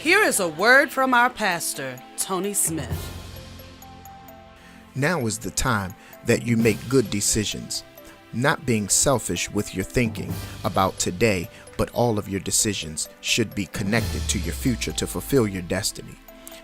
Here is a word from our pastor, Tony Smith. Now is the time that you make good decisions, not being selfish with your thinking about today, but all of your decisions should be connected to your future to fulfill your destiny,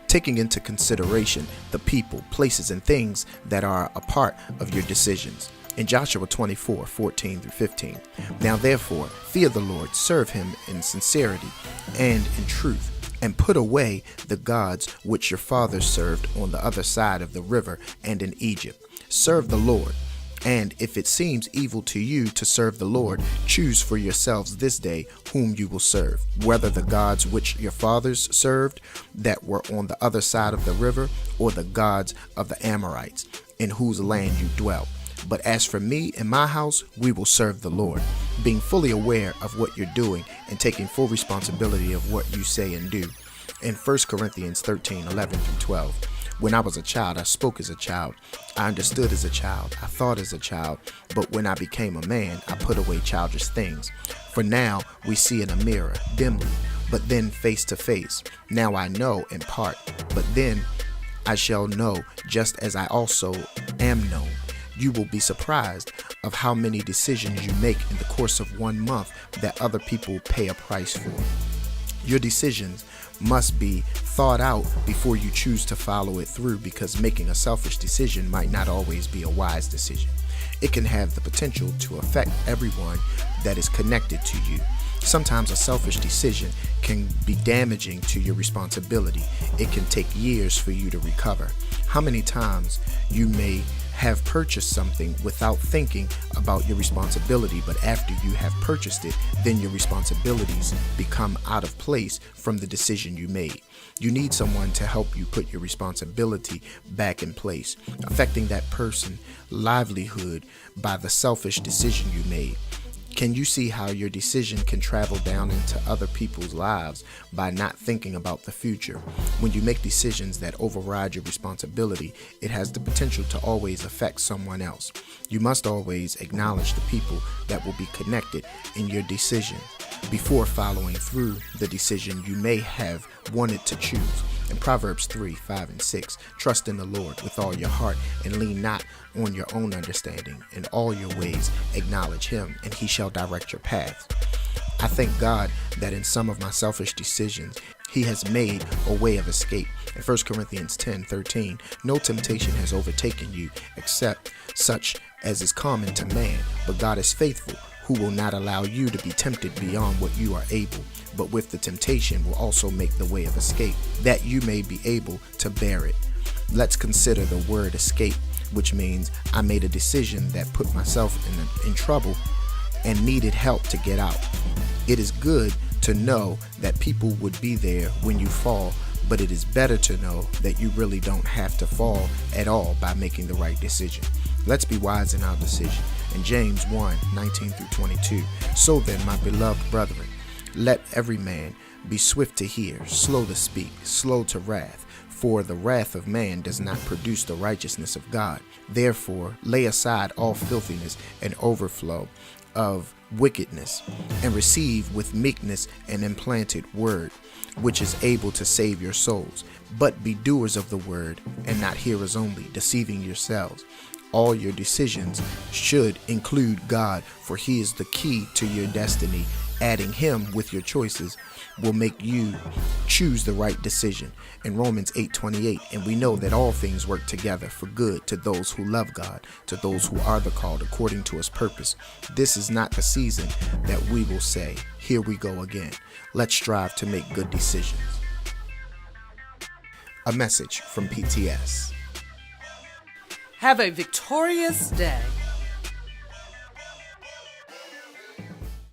taking into consideration the people, places, and things that are a part of your decisions. In Joshua 24:14-15, now therefore fear the Lord, serve him in sincerity and in truth, and put away the gods which your fathers served on the other side of the river and in Egypt. Serve the Lord. And if it seems evil to you to serve the Lord, choose for yourselves this day whom you will serve, whether the gods which your fathers served that were on the other side of the river, or the gods of the Amorites, in whose land you dwell. But as for me and my house, we will serve the Lord, being fully aware of what you're doing and taking full responsibility of what you say and do. In 1 Corinthians 13:11-12, when I was a child, I spoke as a child, I understood as a child, I thought as a child, but when I became a man, I put away childish things. For now we see in a mirror, dimly, but then face to face. Now I know in part, but then I shall know just as I also am known. You will be surprised of how many decisions you make in the course of 1 month that other people pay a price for. Your decisions must be thought out before you choose to follow it through, because making a selfish decision might not always be a wise decision. It can have the potential to affect everyone that is connected to you. Sometimes a selfish decision can be damaging to your responsibility. It can take years for you to recover. How many times you may have purchased something without thinking about your responsibility, but after you have purchased it, then your responsibilities become out of place from the decision you made. You need someone to help you put your responsibility back in place, affecting that person's livelihood by the selfish decision you made. Can you see how your decision can travel down into other people's lives by not thinking about the future? When you make decisions that override your responsibility, it has the potential to always affect someone else. You must always acknowledge the people that will be connected in your decision before following through the decision you may have wanted to choose. In Proverbs 3:5-6, trust in the Lord with all your heart and lean not on your own understanding. In all your ways acknowledge him, and he shall direct your paths. I thank God that in some of my selfish decisions, he has made a way of escape. In 1 Corinthians 10:13, no temptation has overtaken you except such as is common to man, but God is faithful, who will not allow you to be tempted beyond what you are able, but with the temptation will also make the way of escape, that you may be able to bear it. Let's consider the word escape, which means I made a decision that put myself in trouble and needed help to get out. It is good to know that people would be there when you fall, but it is better to know that you really don't have to fall at all by making the right decision. Let's be wise in our decision. In James 1:19-22, so then, my beloved brethren, let every man be swift to hear, slow to speak, slow to wrath, for the wrath of man does not produce the righteousness of God. Therefore, lay aside all filthiness and overflow of wickedness, and receive with meekness an implanted word, which is able to save your souls. But be doers of the word, and not hearers only, deceiving yourselves. All your decisions should include God, for he is the key to your destiny. Adding him with your choices will make you choose the right decision. In Romans 8:28, and we know that all things work together for good to those who love God, to those who are the called according to his purpose. This is not the season that we will say, here we go again. Let's strive to make good decisions. A message from PTS. Have a victorious day.